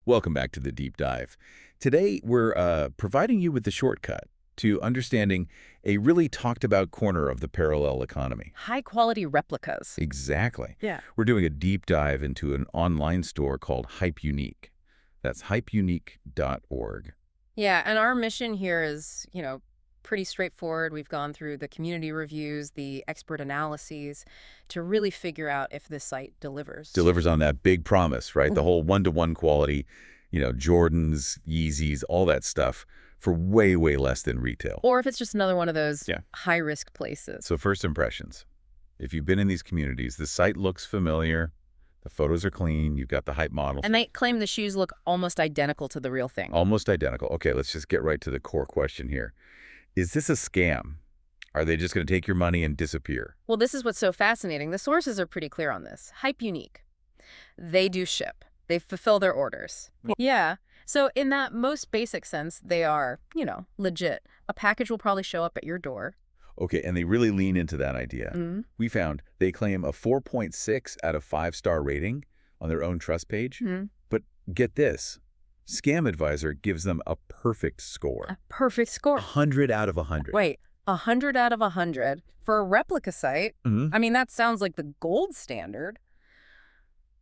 Welcome back to the Deep Dive. Today, we're providing you with the shortcut to understanding a really talked about corner of the parallel economy. High-quality replicas. Exactly. Yeah. We're doing a deep dive into an online store called HypeUnique. That's hypeunique.org. Yeah, and our mission here is, pretty straightforward. We've gone through the community reviews, the expert analyses to really figure out if this site delivers. Delivers on that big promise, right? The whole one-to-one quality, Jordans, Yeezys, all that stuff for way, way less than retail. Or if it's just another one of those high-risk places. So first impressions. If you've been in these communities, the site looks familiar. The photos are clean. You've got the hype models. And they claim the shoes look almost identical to the real thing. Almost identical. Okay, let's just get right to the core question here. Is this a scam? Are they just going to take your money and disappear? Well, this is what's so fascinating. The sources are pretty clear on this. HypeUnique. They do ship. They fulfill their orders. Yeah. So in that most basic sense, they are, legit. A package will probably show up at your door. Okay, and they really lean into that idea. We found they claim a 4.6 out of 5-star rating on their own trust page. But get this. Scam Advisor gives them a perfect score. A perfect score. 100 out of 100. Wait, 100 out of 100 for a replica site? I mean, that sounds like the gold standard.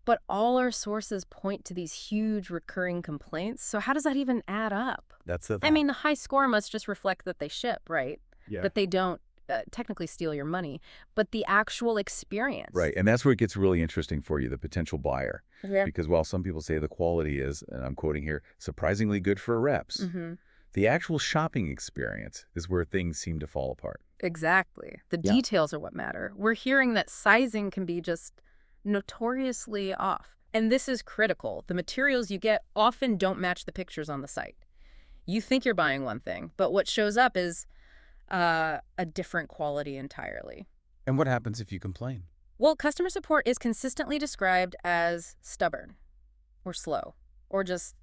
But all our sources point to these huge recurring complaints. So how does that even add up? That's the I mean, the high score must just reflect that they ship, right? Yeah. That they don't technically steal your money, but the actual experience. Right, and that's where it gets really interesting for you, the potential buyer. Yeah. Because while some people say the quality is, and I'm quoting here, surprisingly good for reps, the actual shopping experience is where things seem to fall apart. Exactly. The details are what matter. We're hearing that sizing can be just notoriously off. And this is critical. The materials you get often don't match the pictures on the site. You think you're buying one thing, but what shows up is a different quality entirely. And what happens if you complain? Well, customer support is consistently described as stubborn or slow or just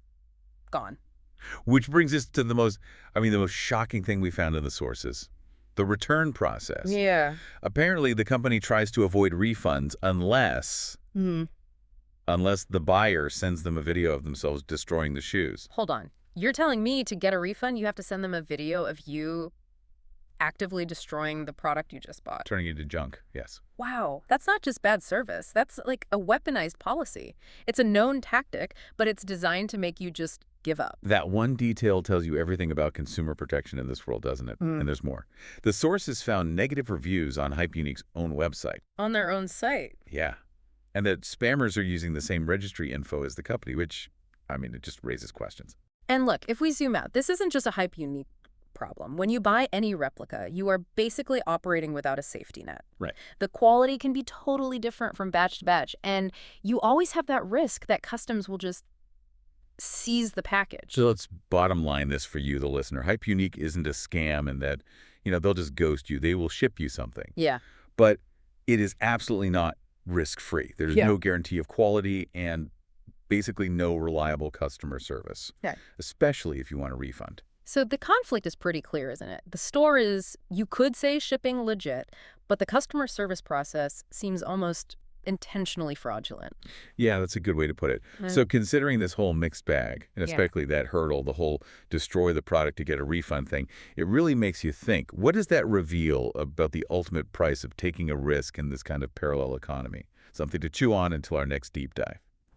gone. Which brings us to the most shocking thing we found in the sources. The return process. Yeah. Apparently, the company tries to avoid refunds unless the buyer sends them a video of themselves destroying the shoes. Hold on. You're telling me to get a refund, you have to send them a video of you actively destroying the product you just bought? Turning it into junk, yes. Wow. That's not just bad service. That's like a weaponized policy. It's a known tactic, but it's designed to make you just give up. That one detail tells you everything about consumer protection in this world, doesn't it? And there's more. The sources found negative reviews on HypeUnique's own website. On their own site. Yeah. And that spammers are using the same registry info as the company, which, it just raises questions. And look, if we zoom out, this isn't just a HypeUnique problem. When you buy any replica, you are basically operating without a safety net. Right. The quality can be totally different from batch to batch, and you always have that risk that customs will just seize the package. So let's bottom line this for you, the listener. HypeUnique isn't a scam in that, they'll just ghost you. They will ship you something. Yeah. But it is absolutely not risk-free. There's no guarantee of quality and basically no reliable customer service, especially if you want a refund. So the conflict is pretty clear, isn't it? The store is, you could say, shipping legit, but the customer service process seems almost intentionally fraudulent. Yeah, that's a good way to put it. So considering this whole mixed bag, and especially that hurdle, the whole destroy the product to get a refund thing, it really makes you think, what does that reveal about the ultimate price of taking a risk in this kind of parallel economy? Something to chew on until our next deep dive.